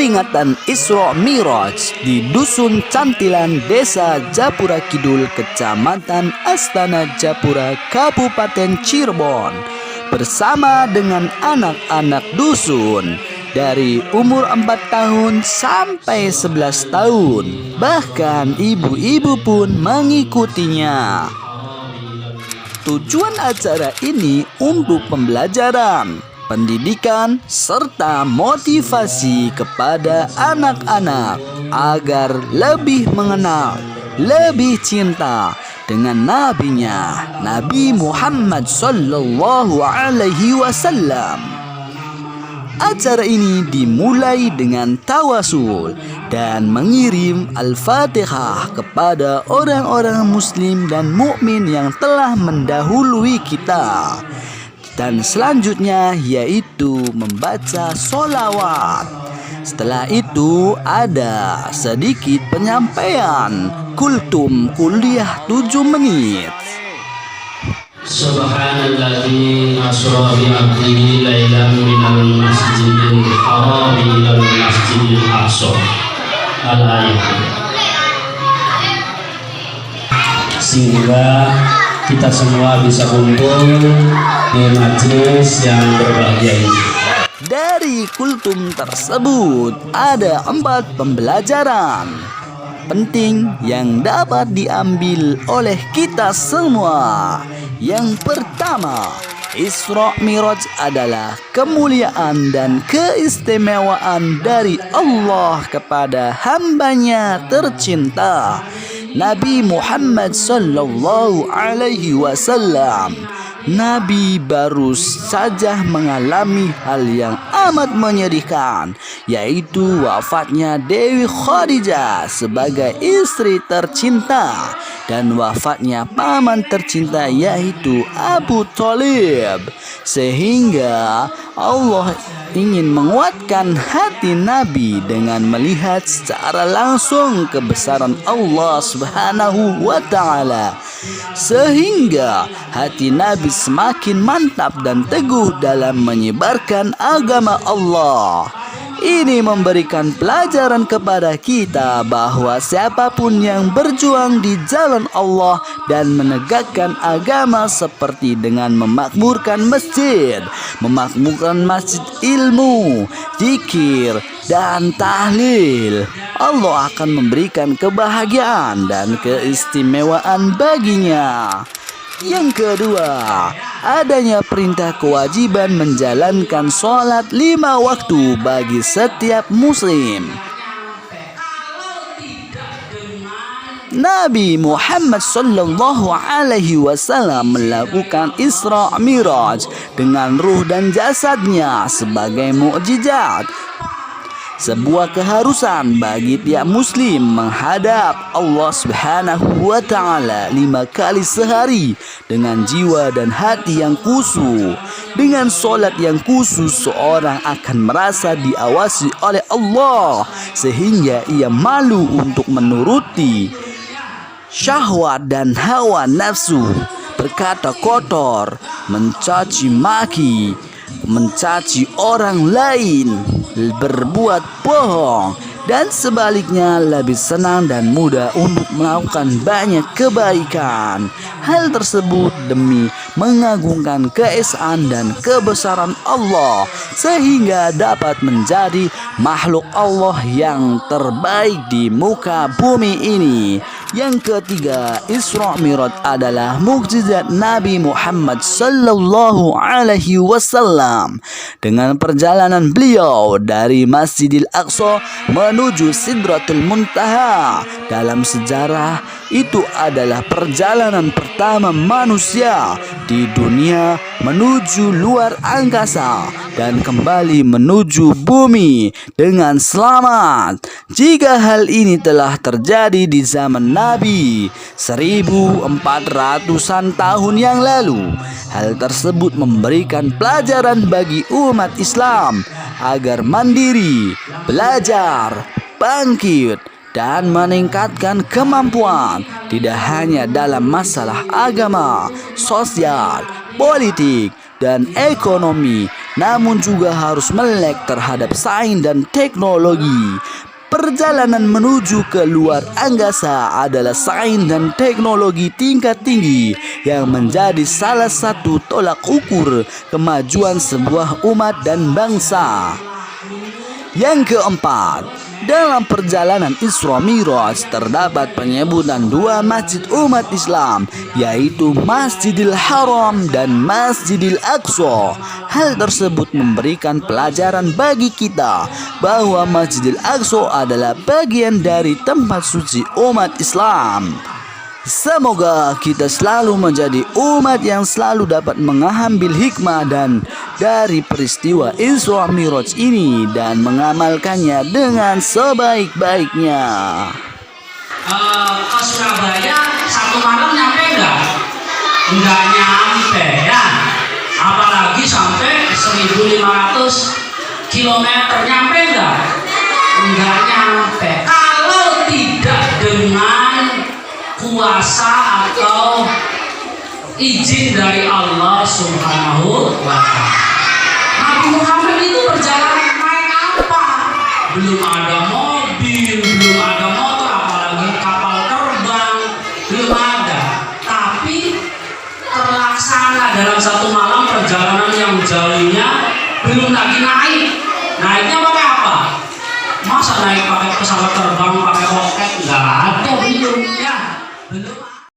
peringatan Isra Miraj di Dusun Cantilan, Desa Japura Kidul, Kecamatan Astana Japura, Kabupaten Cirebon, bersama dengan anak-anak dusun dari umur 4 tahun sampai 11 tahun. Bahkan ibu-ibu pun mengikutinya. Tujuan acara ini untuk pembelajaran, pendidikan, serta motivasi kepada anak-anak agar lebih mengenal, lebih cinta dengan nabinya, Nabi Muhammad sallallahu alaihi wasallam. Acara ini dimulai dengan tawasul dan mengirim Al-Fatihah kepada orang-orang muslim dan mukmin yang telah mendahului kita. Dan selanjutnya yaitu membaca sholawat. Setelah itu ada sedikit penyampaian kultum kuliah 7 menit. Subhanalladzi asra bi 'abdihi lailan minal masjidil haram ilal masjidil aqsa. Al-ayat. Sehingga kita semua bisa kumpul di majelis yang berbahagia ini. Dari kultum tersebut ada 4 pembelajaran penting yang dapat diambil oleh kita semua. Yang pertama, Isra Miraj adalah kemuliaan dan keistimewaan dari Allah kepada hambanya tercinta, Nabi Muhammad sallallahu alaihi wasallam. Nabi baru saja mengalami hal yang amat menyedihkan, yaitu wafatnya Dewi Khadijah sebagai istri tercinta dan wafatnya paman tercinta yaitu Abu Thalib. Sehingga Allah ingin menguatkan hati Nabi dengan melihat secara langsung kebesaran Allah Subhanahu wa Ta'ala, sehingga hati Nabi semakin mantap dan teguh dalam menyebarkan agama Allah. Ini memberikan pelajaran kepada kita bahwa siapapun yang berjuang di jalan Allah dan menegakkan agama seperti dengan memakmurkan masjid ilmu, zikir, dan tahlil, Allah akan memberikan kebahagiaan dan keistimewaan baginya. Yang kedua, adanya perintah kewajiban menjalankan sholat 5 waktu bagi setiap muslim. Nabi Muhammad sallallahu alaihi wasallam melakukan Isra Miraj dengan ruh dan jasadnya sebagai mukjizat. Sebuah keharusan bagi tiap muslim menghadap Allah Subhanahu wa Ta'ala 5 kali sehari dengan jiwa dan hati yang khusyuk. Dengan solat yang khusyuk, seorang akan merasa diawasi oleh Allah sehingga ia malu untuk menuruti syahwat dan hawa nafsu, berkata kotor, mencaci maki, mencaci orang lain, berbuat bohong, dan sebaliknya lebih senang dan mudah untuk melakukan banyak kebaikan. Hal tersebut demi mengagungkan keesaan dan kebesaran Allah sehingga dapat menjadi makhluk Allah yang terbaik di muka bumi ini. Yang ketiga, Isra Miraj adalah mukjizat Nabi Muhammad sallallahu alaihi wasallam. Dengan perjalanan beliau dari Masjidil Aqsa menuju Sidratul Muntaha, dalam sejarah itu adalah perjalanan pertama manusia di dunia menuju luar angkasa dan kembali menuju bumi dengan selamat. Jika hal ini telah terjadi di zaman Nabi 1400-an tahun yang lalu, hal tersebut memberikan pelajaran bagi umat Islam agar mandiri, belajar, bangkit, dan meningkatkan kemampuan tidak hanya dalam masalah agama, sosial, politik, dan ekonomi, namun juga harus melek terhadap sains dan teknologi. Perjalanan menuju ke luar angkasa adalah sains dan teknologi tingkat tinggi yang menjadi salah satu tolak ukur kemajuan sebuah umat dan bangsa. Yang keempat, dalam perjalanan Isra Miraj terdapat penyebutan dua masjid umat Islam, yaitu Masjidil Haram dan Masjidil Aqsa. Hal tersebut memberikan pelajaran bagi kita bahwa Masjidil Aqsa adalah bagian dari tempat suci umat Islam. Semoga kita selalu menjadi umat yang selalu dapat mengambil hikmah dan dari peristiwa Isra Miraj ini dan mengamalkannya dengan sebaik-baiknya. Ke Surabaya satu malam nyampe enggak? Enggak nyampe ya. Apalagi sampai 1.500 km nyampe enggak? Enggak nyampe. Kalau tidak dengan kuasa atau izin dari Allah Subhanahu wa Ta'ala. Nabi Muhammad itu perjalanan naik apa? Belum ada mobil, belum ada motor, apalagi kapal terbang, belum ada. Tapi terlaksana dalam satu malam perjalanan yang jauhnya, belum lagi naik. Naiknya pakai apa? Masa naik pakai pesawat terbang, pakai roket? Nggak ada, belum ya. Belum.